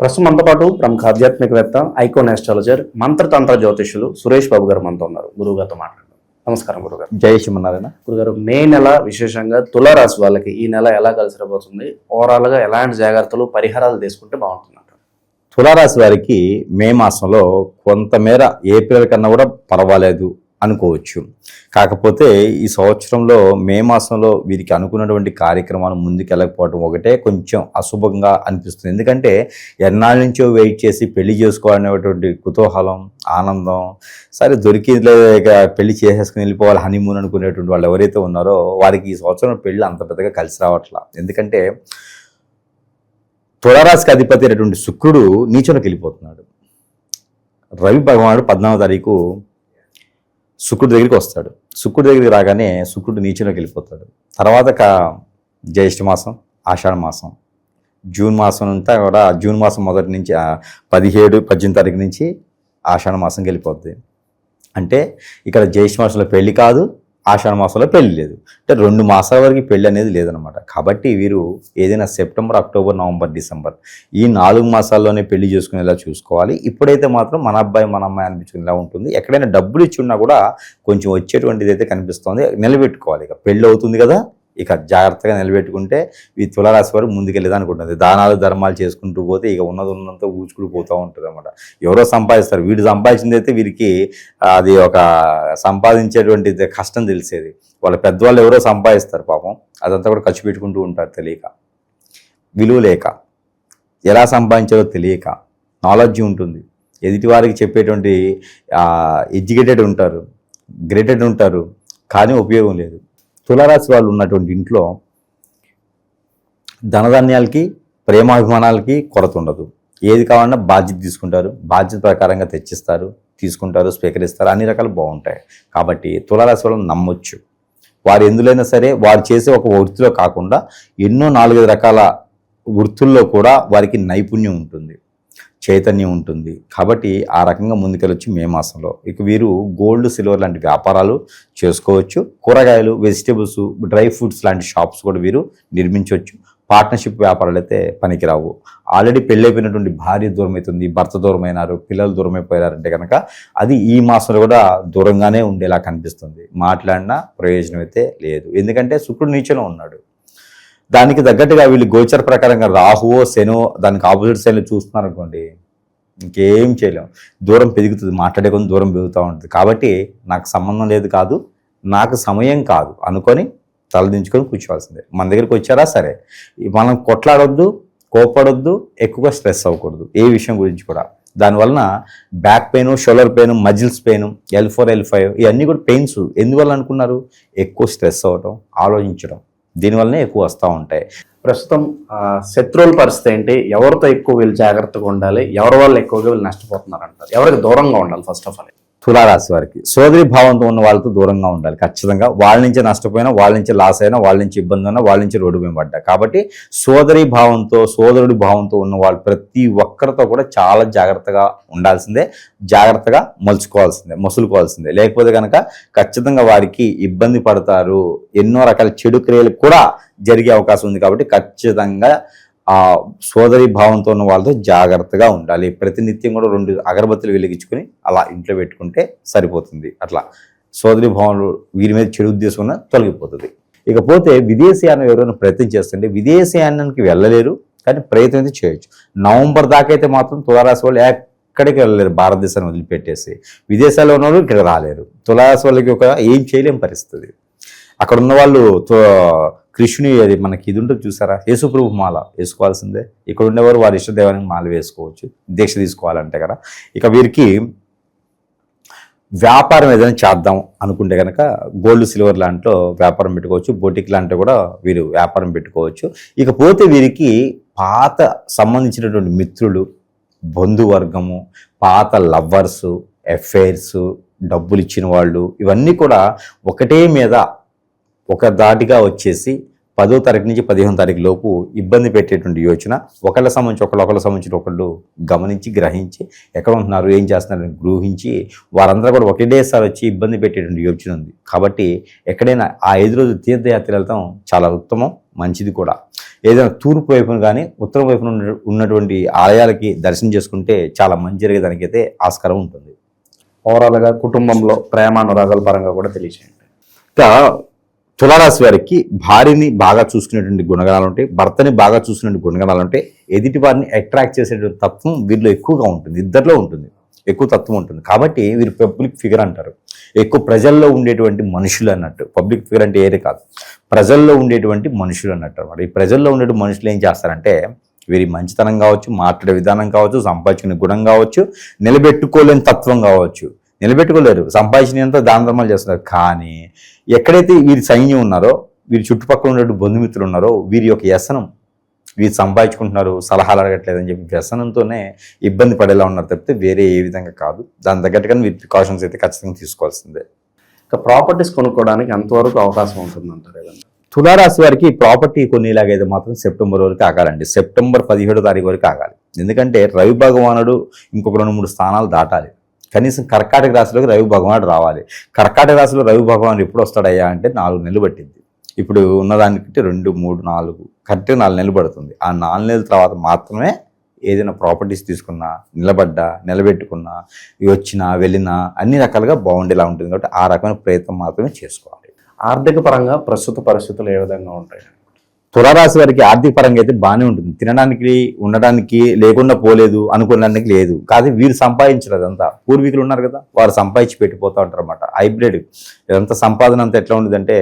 ప్రస్తుతం మనతో పాటు ప్రముఖ ఆధ్యాత్మికవేత్త, ఐకాన్ ఆస్ట్రాలజర్, మంత్రతంత్ర జ్యోతిషులు సురేష్ బాబు గారు మనతో ఉన్నారు. గురువుగారితో మాట్లాడదాం. నమస్కారం గురుగారు. జై శ్రీమన్నారాయణ. గురుగారు, మే నెల విశేషంగా తులారాశి వాళ్ళకి ఈ నెల ఎలా కలిసి రాబోతుంది, ఓవరాల్ గా ఎలాంటి జాగ్రత్తలు పరిహారాలు తీసుకుంటే బాగుంటుంది? తులారాశి వారికి మే మాసంలో కొంతమేర ఏప్రిల్ కన్నా కూడా పర్వాలేదు అనుకోవచ్చు. కాకపోతే ఈ సంవత్సరంలో మే మాసంలో వీరికి అనుకున్నటువంటి కార్యక్రమాలు ముందుకెళ్ళకపోవడం ఒకటే కొంచెం అశుభంగా అనిపిస్తుంది. ఎందుకంటే ఎన్నాళ్ళ నుంచో వెయిట్ చేసి పెళ్లి చేసుకోవాలనేటువంటి కుతూహలం, ఆనందం, సరే దొరికిలే పెళ్లి చేసేసుకుని వెళ్ళిపోవాలి హనీమూన్ అనుకునేటువంటి వాళ్ళు ఎవరైతే ఉన్నారో వారికి ఈ సంవత్సరం పెళ్లి అంత పెద్దగా కలిసి రావట్లా. ఎందుకంటే తులారాశికి అధిపతి అయినటువంటి శుక్రుడు నీచనకి వెళ్ళిపోతున్నాడు. రవి భగవానుడు 14వ తారీఖు శుక్రుడి దగ్గరికి వస్తాడు. శుక్రుడి దగ్గరికి రాగానే శుక్రుడు నీచనకి వెళ్ళిపోతాడు. తర్వాత జ్యేష్ఠ మాసం, ఆషాఢ మాసం, జూన్ మాసం అంతా కూడా జూన్ మాసం మొదటి నుంచి 17, 18 తారీఖు నుంచి ఆషాఢ మాసంకి వెళ్ళిపోద్ది. అంటే ఇక్కడ జ్యేష్ఠ మాసంలో పెళ్లి కాదు, ఆషాఢ మాసంలో పెళ్లి లేదు. అంటే 2 మాసాల వరకు పెళ్లి అనేది లేదనమాట. కాబట్టి వీరు ఏదైనా సెప్టెంబర్, అక్టోబర్, నవంబర్, డిసెంబర్ ఈ 4 మాసాల్లోనే పెళ్లి చేసుకునేలా చూసుకోవాలి. ఇప్పుడైతే మాత్రం మన అబ్బాయి మన అమ్మాయి అనిపించుకునేలా ఉంటుంది. ఎక్కడైనా డబ్బులు ఇచ్చి ఉన్నా కూడా కొంచెం వచ్చేటువంటిది అయితే కనిపిస్తుంది. నిలబెట్టుకోవాలి. ఇక పెళ్ళి అవుతుంది కదా, ఇక జాగ్రత్తగా నిలబెట్టుకుంటే ఈ తులారాశి వారు ముందుకెళ్ళేది అనుకుంటుంది. దానాలు ధర్మాలు చేసుకుంటూ పోతే ఇక ఉన్నంత ఊచుకుడు పోతూ ఉంటుంది అనమాట. ఎవరో సంపాదిస్తారు, వీడు సంపాదించింది అయితే వీరికి అది ఒక సంపాదించేటువంటి కష్టం తెలిసేది. వాళ్ళ పెద్దవాళ్ళు ఎవరో సంపాదిస్తారు పాపం, అదంతా కూడా ఖర్చు పెట్టుకుంటూ ఉంటారు తెలియక, విలువ లేక, ఎలా సంపాదించాలో తెలియక. నాలెడ్జ్ ఉంటుంది, ఎదుటి వారికి చెప్పేటువంటి ఎడ్యుకేటెడ్ ఉంటారు, గ్రేటెడ్ ఉంటారు, కానీ ఉపయోగం లేదు. తులారాశి వాళ్ళు ఉన్నటువంటి ఇంట్లో ధనధాన్యాలకి, ప్రేమాభిమానాలకి కొరత ఉండదు. ఏది కావాలన్నా బాధ్యత తీసుకుంటారు, బాధ్యత ప్రకారంగా తెచ్చిస్తారు, తీసుకుంటారు, స్వీకరిస్తారు, అన్ని రకాలు బాగుంటాయి. కాబట్టి తులారాశి వాళ్ళని నమ్మొచ్చు. వారు ఎందులైనా సరే వారు చేసే ఒక వృత్తిలో కాకుండా ఎన్నో 4-5 రకాల వృత్తుల్లో కూడా వారికి నైపుణ్యం ఉంటుంది, చైతన్యం ఉంటుంది. కాబట్టి ఆ రకంగా ముందుకెళ్ళొచ్చు మే మాసంలో. ఇక వీరు గోల్డ్, సిల్వర్ లాంటి వ్యాపారాలు చేసుకోవచ్చు. కూరగాయలు, వెజిటేబుల్స్, డ్రై ఫ్రూట్స్ లాంటి షాప్స్ కూడా వీరు నిర్మించవచ్చు. పార్ట్నర్షిప్ వ్యాపారాలు అయితే పనికిరావు. ఆల్రెడీ పెళ్ళైపోయినటువంటి భార్య దూరం అవుతుంది, భర్త దూరమైనారు, పిల్లలు దూరం అయిపోయారంటే కనుక అది ఈ మాసంలో కూడా దూరంగానే ఉండేలా కనిపిస్తుంది. మాట్లాడినా ప్రయోజనం అయితే లేదు. ఎందుకంటే శుక్రుడు నీచలో ఉన్నాడు. దానికి తగ్గట్టుగా వీళ్ళు గోచర ప్రకారంగా రాహువో శనో దానికి ఆపోజిట్ సైడ్లో చూస్తున్నారు అనుకోండి, ఇంకేం చేయలేం. దూరం పెరుగుతుంది, మాట్లాడే కొంచెం దూరం పెరుగుతూ ఉంటుంది. కాబట్టి నాకు సంబంధం లేదు, కాదు నాకు సమయం కాదు అనుకొని తలదించుకొని కూర్చోవాల్సిందే. మన దగ్గరికి వచ్చారా సరే, మనం కొట్లాడొద్దు, కోపడొద్దు, ఎక్కువగా స్ట్రెస్ అవ్వకూడదు ఏ విషయం గురించి కూడా. దానివలన back pain, shoulder pain, muscles pain, L4, L5 ఇవన్నీ కూడా పెయిన్స్ ఎందువల్ల అనుకున్నారు? ఎక్కువ స్ట్రెస్ అవ్వటం, ఆలోచించడం, దీనివల్లనే ఎక్కువ వస్తూ ఉంటాయి. ప్రస్తుతం శత్రువుల పరిస్థితి ఏంటి? ఎవరితో ఎక్కువ వీళ్ళు జాగ్రత్తగా ఉండాలి? ఎవరి వల్ల ఎక్కువగా వీళ్ళు నష్టపోతున్నారు అంటారు? ఎవరికి దూరంగా ఉండాలి? ఫస్ట్ ఆఫ్ ఆల్ తులారాశి వారికి సోదరి భావంతో ఉన్న వాళ్ళతో దూరంగా ఉండాలి ఖచ్చితంగా. వాళ్ళ నుంచి నష్టపోయినా, వాళ్ళ నుంచి లాస్ అయినా, వాళ్ళ నుంచి ఇబ్బంది ఉన్నా, వాళ్ళ నుంచి రోడ్డు మీద పడ్డా. కాబట్టి సోదరి భావంతో, సోదరుడి భావంతో ఉన్న వాళ్ళు ప్రతి ఒక్కరితో కూడా చాలా జాగ్రత్తగా ఉండాల్సిందే, జాగ్రత్తగా మసులుకోవాల్సిందే. లేకపోతే కనుక ఖచ్చితంగా వారికి ఇబ్బంది పడతారు. ఎన్నో రకాల చెడు క్రియలు కూడా జరిగే అవకాశం ఉంది. కాబట్టి ఖచ్చితంగా సోదరి భావంతో ఉన్న వాళ్ళతో జాగ్రత్తగా ఉండాలి. ప్రతినిత్యం కూడా 2 అగరబత్తులు వెలిగించుకొని అలా ఇంట్లో పెట్టుకుంటే సరిపోతుంది. అట్లా సోదరి భావనలు వీరి మీద చెడు ఉద్దేశం ఉన్న తొలగిపోతుంది. ఇకపోతే విదేశీయానం ఎవరైనా ప్రయత్నం చేస్తుంటే విదేశీయానానికి వెళ్ళలేరు, కానీ ప్రయత్నం అయితే చేయొచ్చు. నవంబర్ దాకా అయితే మాత్రం తులారాశి వాళ్ళు ఎక్కడికి వెళ్ళలేరు. భారతదేశాన్ని వదిలిపెట్టేసి విదేశాల్లో ఉన్న వాళ్ళు ఇక్కడ రాలేరు. తులారాశి వాళ్ళకి ఏం చేయలేం పరిస్థితి. అక్కడ ఉన్న వాళ్ళు కృష్ణుని అది మనకి ఇది ఉంటుంది చూసారా, యేసుప్రభు మాల వేసుకోవాల్సిందే. ఇక్కడ ఉండేవారు వారి ఇష్టదేవానికి మాల వేసుకోవచ్చు, దీక్ష తీసుకోవాలంటే కదా. ఇక వీరికి వ్యాపారం ఏదైనా చేద్దాం అనుకుంటే కనుక గోల్డ్, సిల్వర్ లాంటిలో వ్యాపారం పెట్టుకోవచ్చు. బొటిక్ లాంటివి కూడా వీరు వ్యాపారం పెట్టుకోవచ్చు. ఇకపోతే వీరికి పాత సంబంధించినటువంటి మిత్రులు, బంధువర్గము, పాత లవ్వర్సు, అఫైర్స్, డబ్బులు ఇచ్చిన వాళ్ళు, ఇవన్నీ కూడా ఒకటే మీద ఒక దాటిగా వచ్చేసి 10వ తారీఖు నుంచి 15వ తారీఖు లోపు ఇబ్బంది పెట్టేటువంటి యోచన. ఒకళ్ళ సంబంధించి ఒకళ్ళు గమనించి, గ్రహించి ఎక్కడ ఉంటున్నారు, ఏం చేస్తున్నారని గ్రహించి వారందరూ కూడా ఒకటేసారి వచ్చి ఇబ్బంది పెట్టేటువంటి యోచన ఉంది. కాబట్టి ఎక్కడైనా ఆ 5 రోజులు తీర్థయాత్ర వెళ్తాం చాలా ఉత్తమం, మంచిది కూడా. ఏదైనా తూర్పు వైపున కానీ ఉత్తరం వైపున ఉన్నటువంటి ఆలయాలకి దర్శనం చేసుకుంటే చాలా మంచి జరిగేదానికైతే ఆస్కారం ఉంటుంది. ఓవరాల్గా కుటుంబంలో ప్రేమానురాగాల పరంగా కూడా తెలియచేయండి. ఇంకా తులారాశి వారికి భార్యని బాగా చూసుకునేటువంటి గుణగణాలు ఉంటాయి, భర్తని బాగా చూసుకునే గుణగణాలు ఉంటాయి. ఎదుటి వారిని అట్రాక్ట్ చేసేటువంటి తత్వం వీరిలో ఎక్కువగా ఉంటుంది, ఇద్దరిలో ఉంటుంది, ఎక్కువ తత్వం ఉంటుంది. కాబట్టి వీరు పబ్లిక్ ఫిగర్ అంటారు. ఎక్కువ ప్రజల్లో ఉండేటువంటి మనుషులు అన్నట్టు. పబ్లిక్ ఫిగర్ అంటే ఏది కాదు, ప్రజల్లో ఉండేటువంటి మనుషులు అన్నట్టు అనమాట. ఈ ప్రజల్లో ఉండే మనుషులు ఏం చేస్తారంటే వీరి మంచితనం కావచ్చు, మాట్లాడే విధానం కావచ్చు, సంపాదించుకునే గుణం కావచ్చు, నిలబెట్టుకోలేని తత్వం కావచ్చు. నిలబెట్టుకోలేరు, సంపాదించినంత దాన ధర్మాలు చేస్తున్నారు. కానీ ఎక్కడైతే వీరి సైన్యం ఉన్నారో, వీరి చుట్టుపక్కల ఉండే బంధుమిత్రులు ఉన్నారో, వీరి యొక్క వ్యసనం, వీరు సంపాదించుకుంటున్నారు, సలహాలు అడగట్లేదని చెప్పి వ్యసనంతోనే ఇబ్బంది పడేలా ఉన్నారు తప్పితే వేరే ఏ విధంగా కాదు. దాని తగ్గట్టుగా వీరి ప్రికాషన్స్ అయితే ఖచ్చితంగా తీసుకోవాల్సిందే. ఇక ప్రాపర్టీస్ కొనుక్కోవడానికి ఎంతవరకు అవకాశం ఉంటుంది అంటారు ఏదన్నా? తులారాశి వారికి ప్రాపర్టీ కొనేలాగైతే మాత్రం సెప్టెంబర్ వరకు ఆగాలండి. సెప్టెంబర్ 17వ తారీఖు వరకు ఆగాలి. ఎందుకంటే రవి భగవానుడు ఇంకొక 2-3 స్థానాలు దాటాలి. కనీసం కర్కాటక రాశిలోకి రవి భగవానుడు రావాలి. కర్కాటక రాశిలో రవి భగవానుడు ఎప్పుడు వస్తాడయ్యా అంటే 4 నెలలు పట్టింది. ఇప్పుడు ఉన్నదానికంటే 2, 3, 4 కరెక్ట్గా 4 నెలలు పడుతుంది. ఆ 4 నెలల తర్వాత మాత్రమే ఏదైనా ప్రాపర్టీస్ తీసుకున్నా, నిలబడ్డా, నిలబెట్టుకున్నా, వచ్చినా వెళ్ళినా అన్ని రకాలుగా బాగుండేలా ఉంటుంది. కాబట్టి ఆ రకమైన ప్రయత్నం మాత్రమే చేసుకోవాలి. ఆర్థిక పరంగా ప్రస్తుత పరిస్థితులు ఏ విధంగా ఉంటాయి? తులారాశి వారికి ఆర్థిక పరంగా అయితే బాగానే ఉంటుంది. తినడానికి, ఉండడానికి లేకుండా పోలేదు, అనుకోవడానికి లేదు. కాదు వీరు సంపాదించరు, అదంతా పూర్వీకులు ఉన్నారు కదా, వారు సంపాదించి పెట్టిపోతూ ఉంటారు అనమాట. హైబ్రిడ్ ఇదంతా సంపాదన అంతా ఎట్లా ఉండేదంటే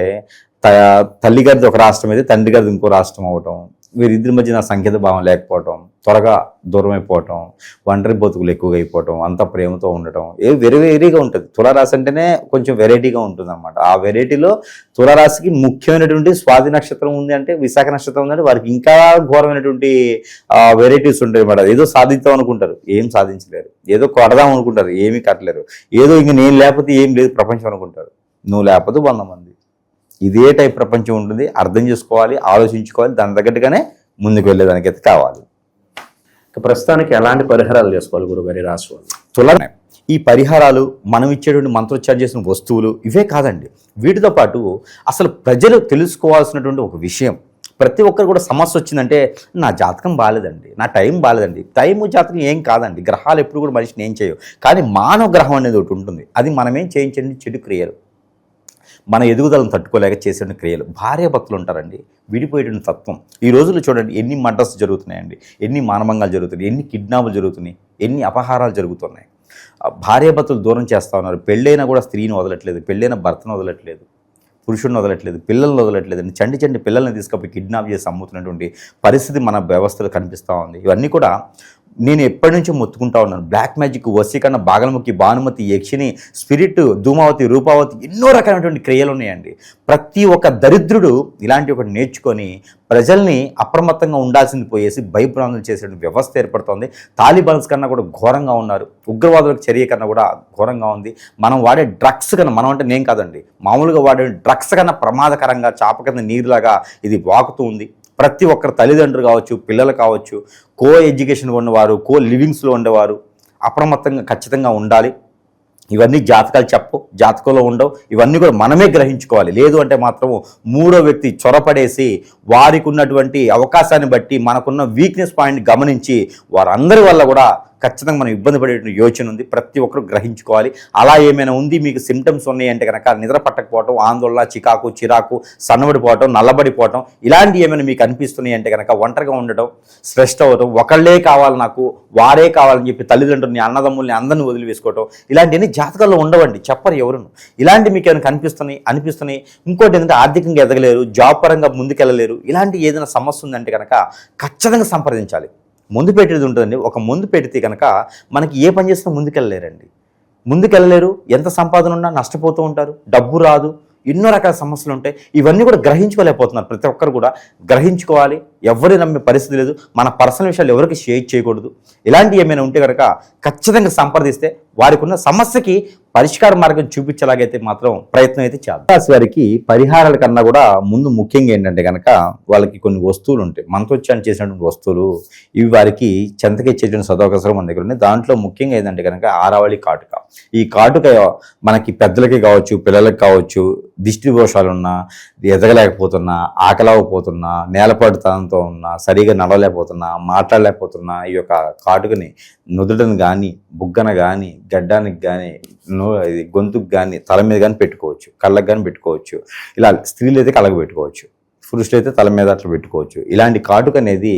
తల్లి గారిది ఒక రాష్ట్రం అయితే తండ్రి గారిది ఇంకో రాష్ట్రం అవటం, వీరిద్దరి మధ్య నా సంకేత భావం లేకపోవటం, త్వరగా దూరం అయిపోవటం, ఒంటరి బతుకులు ఎక్కువగా అయిపోవటం, అంత ప్రేమతో ఉండటం, వెరీ వెరీగా ఉంటుంది. తులారాశి అంటేనే కొంచెం వెరైటీగా ఉంటుంది అనమాట. ఆ వెరైటీలో తులారాశికి ముఖ్యమైనటువంటి స్వాతి నక్షత్రం ఉంది అంటే, విశాఖ నక్షత్రం ఉందంటే వారికి ఇంకా ఘోరమైనటువంటి వెరైటీస్ ఉంటాయి అన్నమాట. ఏదో సాధిద్దాం అనుకుంటారు, ఏం సాధించలేరు. ఏదో కొడదాం అనుకుంటారు, ఏమీ కట్టలేరు. ఏదో ఇంక నేను లేకపోతే ఏం లేదు ప్రపంచం అనుకుంటారు. నువ్వు లేకపోతే 100 మంది. ఇదే టైప్ ప్రపంచం ఉంటుంది. అర్థం చేసుకోవాలి, ఆలోచించుకోవాలి, దాని తగ్గట్టుగానే ముందుకు వెళ్ళేదానికైతే కావాలి. ప్రస్తుతానికి ఎలాంటి పరిహారాలు చేసుకోవాలి గురుగారి రాశి వాళ్ళు? తులారాశి ఈ పరిహారాలు, మనం ఇచ్చేటువంటి మంత్రోచ్చారణ చేసిన వస్తువులు ఇవే కాదండి. వీటితో పాటు అసలు ప్రజలు తెలుసుకోవాల్సినటువంటి ఒక విషయం, ప్రతి ఒక్కరు కూడా సమస్య వచ్చిందంటే నా జాతకం బాగాలేదండి, నా టైం బాగాలేదండి. టైము జాతకం ఏం కాదండి. గ్రహాలు ఎప్పుడు కూడా మనిషిని ఏం చేయవు. కానీ మానవ గ్రహం అనేది ఒకటి ఉంటుంది. అది మనమేం చేయించండి చెడు క్రియలు, మన ఎదుగుదలను తట్టుకోలేక చేసే క్రియలు. భార్యాభర్తలు ఉంటారండి, విడిపోయేటువంటి తత్వం. ఈ రోజుల్లో చూడండి ఎన్ని మర్డర్స్ జరుగుతున్నాయండి, ఎన్ని మానభంగాలు జరుగుతున్నాయి, ఎన్ని కిడ్నాపులు జరుగుతున్నాయి, ఎన్ని అపహారాలు జరుగుతున్నాయి. భార్యాభర్తలు దూరం చేస్తూ ఉన్నారు. పెళ్ళైనా కూడా స్త్రీని వదలట్లేదు, పెళ్ళైన భర్తను వదలట్లేదు, పురుషుడిని వదలట్లేదు, పిల్లల్ని వదలట్లేదు. చంటి పిల్లల్ని తీసుకపోయి కిడ్నాప్ చేసి అమ్ముతున్నటువంటి పరిస్థితి మన వ్యవస్థలో కనిపిస్తూ ఉంది. ఇవన్నీ కూడా నేను ఎప్పటి నుంచో మొత్తుకుంటా ఉన్నాను. బ్లాక్ మ్యాజిక్, వశీకరణ, బాగలముఖి, భానుమతి, యక్షిని, స్పిరిట్, ధూమావతి, రూపావతి, ఎన్నో రకాలైనటువంటి క్రియలు ఉన్నాయండి. ప్రతి ఒక్క దరిద్రుడు ఇలాంటి ఒకటి నేర్చుకొని ప్రజల్ని అప్రమత్తంగా ఉండాల్సింది పోయేసి భయభ్రాంతులు చేసే వ్యవస్థ ఏర్పడుతోంది. తాలిబాన్స్ కన్నా కూడా ఘోరంగా ఉన్నారు. ఉగ్రవాదులకు చర్య కన్నా కూడా ఘోరంగా ఉంది. మనం వాడే డ్రగ్స్ కన్నా, మనం అంటే నేను కాదండి, మామూలుగా వాడే డ్రగ్స్ కన్నా ప్రమాదకరంగా చాప కింద నీరులాగా ఇది వాకుతూ ఉంది. ప్రతి ఒక్కరు తల్లిదండ్రులు కావచ్చు, పిల్లలు కావచ్చు, కో ఎడ్యుకేషన్ ఉన్నవారు, కో లివింగ్స్లో ఉండేవారు అప్రమత్తంగా ఖచ్చితంగా ఉండాలి. ఇవన్నీ జాతకాలు చెప్పు, జాతకంలో ఉండవు. ఇవన్నీ కూడా మనమే గ్రహించుకోవాలి. లేదు అంటే మాత్రము 3వ వ్యక్తి చొరపడేసి వారికి ఉన్నటువంటి అవకాశాన్ని బట్టి మనకున్న వీక్నెస్ పాయింట్ గమనించి వారందరి వల్ల కూడా ఖచ్చితంగా మనం ఇబ్బంది పడే యోచన ఉంది. ప్రతి ఒక్కరు గ్రహించుకోవాలి. అలా ఏమైనా ఉంది, మీకు సిమ్టమ్స్ ఉన్నాయంటే కనుక నిద్ర పట్టకపోవటం, ఆందోళన, చిరాకు, సన్నబడిపోవటం, నల్లబడిపోవటం, ఇలాంటివి ఏమైనా మీకు అనిపిస్తున్నాయి అంటే కనుక ఒంటరిగా ఉండటం, స్ట్రెస్ అవ్వటం, ఒకళ్ళే కావాలి నాకు, వారే కావాలని చెప్పి తల్లిదండ్రులని, అన్నదమ్ముల్ని అందరిని వదిలివేసుకోవటం, ఇలాంటివన్నీ జాతకాల్లో ఉండవండి, చెప్పరు ఎవరును. ఇలాంటి మీకు ఏమైనా అనిపిస్తున్నాయి. ఇంకోటి ఏంటంటే ఆర్థికంగా ఎదగలేరు, జాబ్ పరంగా ముందుకెళ్ళలేరు, ఇలాంటి ఏదైనా సమస్య ఉందంటే కనుక ఖచ్చితంగా సంప్రదించాలి. ముందు పెట్టేది ఉంటుందండి. ఒక ముందు పెడితే కనుక మనకి ఏ పని చేసినా ముందుకెళ్ళలేరు. ఎంత సంపాదన ఉన్నా నష్టపోతూ ఉంటారు, డబ్బు రాదు, ఎన్నో రకాల సమస్యలు ఉంటాయి. ఇవన్నీ కూడా గ్రహించుకోలేకపోతున్నారు. ప్రతి ఒక్కరు కూడా గ్రహించుకోవాలి. ఎవరు నమ్మే పరిస్థితి లేదు. మన పర్సనల్ విషయాలు ఎవరికి షేర్ చేయకూడదు. ఇలాంటివి ఏమైనా ఉంటే కనుక ఖచ్చితంగా సంప్రదిస్తే వారికి ఉన్న సమస్యకి పరిష్కార మార్గం చూపించేలాగైతే మాత్రం ప్రయత్నం అయితే చేద్దాం. రాశి వారికి పరిహారాల కన్నా కూడా ముందు ముఖ్యంగా ఏంటంటే కనుక వాళ్ళకి కొన్ని వస్తువులు ఉంటాయి, మంత్రోచ్చారణ చేసినటువంటి వస్తువులు. ఇవి వారికి చెంతకిచ్చేటువంటి సదవకాశాలు మన దగ్గర ఉన్నాయి. దాంట్లో ముఖ్యంగా ఏంటంటే కనుక ఆరావళి కాటుక. ఈ కాటుక మనకి పెద్దలకి కావచ్చు, పిల్లలకి కావచ్చు, దిష్టి దోషాలున్నా, ఎదగలేకపోతున్నా, ఆకలవపోతున్నా, నేలపడుతనంతో జ్వరంతో ఉన్నా, సరిగా నడవలేకపోతున్నా, మాట్లాడలేకపోతున్నా ఈ యొక్క కాటుకని నుదుటను కానీ, బుగ్గన కానీ, గడ్డానికి కానీ, ఇది గొంతుకు కానీ, తల మీద కానీ పెట్టుకోవచ్చు, కళ్ళకు కానీ పెట్టుకోవచ్చు. ఇలా స్త్రీలు అయితే కళ్ళకు పెట్టుకోవచ్చు, పురుషులు అయితే తల మీద అట్లా పెట్టుకోవచ్చు. ఇలాంటి కాటుక అనేది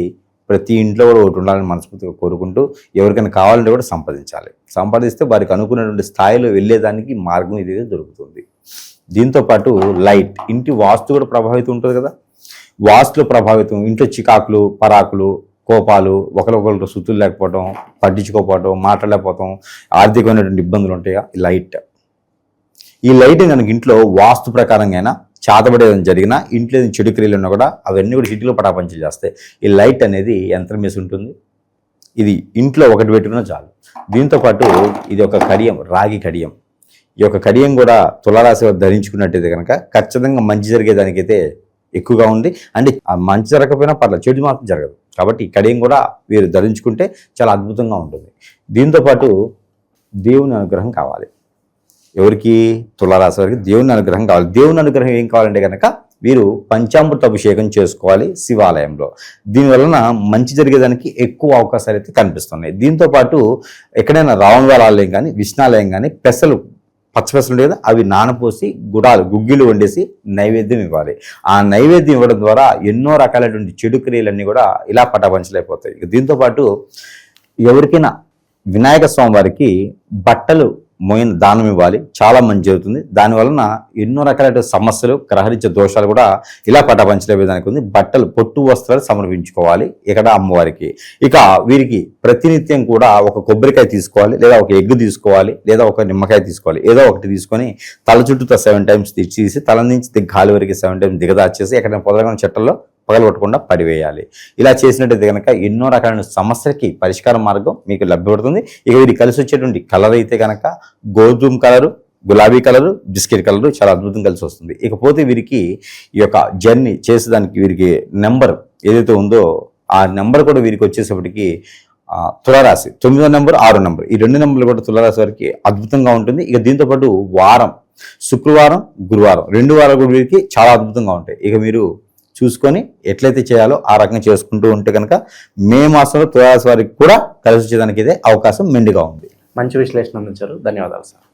ప్రతి ఇంట్లో కూడా ఒకటి ఉండాలని మనస్ఫూర్తిగా కోరుకుంటూ, ఎవరికైనా కావాలంటే కూడా సంపాదించాలి. సంపాదిస్తే వారికి అనుకున్నటువంటి స్థాయిలో వెళ్ళేదానికి మార్గం ఇది దొరుకుతుంది. దీంతోపాటు లైట్, ఇంటి వాస్తు కూడా ప్రభావితం ఉంటుంది కదా. వాస్తులో ప్రభావితం, ఇంట్లో చికాకులు, పరాకులు, కోపాలు, ఒకరికొకరు సుతులు లేకపోవడం, పట్టించుకోకపోవడం, మాట్లాడలేకపోవడం, ఆర్థికమైనటువంటి ఇబ్బందులు ఉంటాయా, లైట్. ఈ లైట్ కనుక ఇంట్లో వాస్తు ప్రకారంగా చాతబడేదని జరిగినా, ఇంట్లో చెడు క్రియలు ఉన్నా కూడా అవన్నీ కూడా సిటీలో పటాపంచలు చేస్తాయి. ఈ లైట్ అనేది యంత్రం వేసి ఉంటుంది. ఇది ఇంట్లో ఒకటి పెట్టుకున్నా చాలు. దీంతోపాటు ఇది ఒక కడియం, రాగి కడియం. ఈ యొక్క కడియం కూడా తులారాశి వారు ధరించుకున్నట్టయితే కనుక ఖచ్చితంగా మంచి జరిగేదానికైతే ఎక్కువగా ఉంది. అంటే ఆ మంచి జరగకపోయినా పర్లేదు, చెడు మాత్రం జరగదు. కాబట్టి ఈ కడియం కూడా వీరు ధరించుకుంటే చాలా అద్భుతంగా ఉంటుంది. దీంతోపాటు దేవుని అనుగ్రహం కావాలి. ఎవరికి? తులారాశి వారికి దేవుని అనుగ్రహం కావాలి. దేవుని అనుగ్రహం ఏం కావాలంటే కనుక వీరు పంచామృత అభిషేకం చేసుకోవాలి శివాలయంలో. దీనివలన మంచి జరిగేదానికి ఎక్కువ అవకాశాలు అయితే కనిపిస్తున్నాయి. దీంతోపాటు ఎక్కడైనా రావణవారి ఆలయం కానీ, విష్ణాలయం కానీ పెసలు, పచ్చపెసలు లేదా అవి నానపోసి గుగ్గిలు వండేసి నైవేద్యం ఇవ్వాలి. ఆ నైవేద్యం ఇవ్వడం ద్వారా ఎన్నో రకాలైనటువంటి చెడు క్రియలన్నీ కూడా ఇలా పటాపంచలైపోతాయి. దీంతోపాటు ఎవరికైనా వినాయక స్వామి వారికి బట్టలు దానం ఇవ్వాలి, చాలా మంచి జరుగుతుంది. దానివలన ఎన్నో రకాల సమస్యలు, గ్రహరీత్య దోషాలు కూడా ఇలా పటాపంచలేదానికి ఉంది. బట్టలు, పొట్టు వస్త్రాలు సమర్పించుకోవాలి ఇక్కడ అమ్మవారికి. ఇక వీరికి ప్రతినిత్యం కూడా ఒక కొబ్బరికాయ తీసుకోవాలి, లేదా ఒక ఎగ్ తీసుకోవాలి, లేదా ఒక నిమ్మకాయ తీసుకోవాలి. ఏదో ఒకటి తీసుకొని తల చుట్టూ 7 times తీసి తల నుంచి గాలి వరకు 7 times దిగదాచేసి ఎక్కడైనా పొదలగా చెట్టల్లో పగలగొట్టకుండా పడివేయాలి. ఇలా చేసినట్టయితే కనుక ఎన్నో రకాలైన సమస్యలకి పరిష్కార మార్గం మీకు లభ్యపడుతుంది. ఇక వీరికి కలిసి వచ్చేటువంటి కలర్ అయితే కనుక గోధుమ కలరు, గులాబీ కలరు, బిస్కెట్ కలరు చాలా అద్భుతంగా కలిసి వస్తుంది. ఇకపోతే వీరికి ఈ యొక్క జర్నీ చేసేదానికి వీరికి నెంబర్ ఏదైతే ఉందో ఆ నెంబర్ కూడా వీరికి వచ్చేసేపటికి తులారాశి 9వ నెంబర్, 6వ నెంబర్, ఈ 2 నెంబర్లు కూడా తులారాశి వారికి అద్భుతంగా ఉంటుంది. ఇక దీంతోపాటు వారం, శుక్రవారం, గురువారం 2 వారాలు కూడా వీరికి చాలా అద్భుతంగా ఉంటాయి. ఇక మీరు చూసుకొని ఎట్లయితే చేయాలో ఆ రకంగా చేసుకుంటూ ఉంటే కనుక మే మాసంలో తులారాశి వారికి కూడా కలిసి వచ్చేదానికి ఇదే అవకాశం మెండుగా ఉంది. మంచి విశ్లేషణ అందించారు. ధన్యవాదాలు సార్.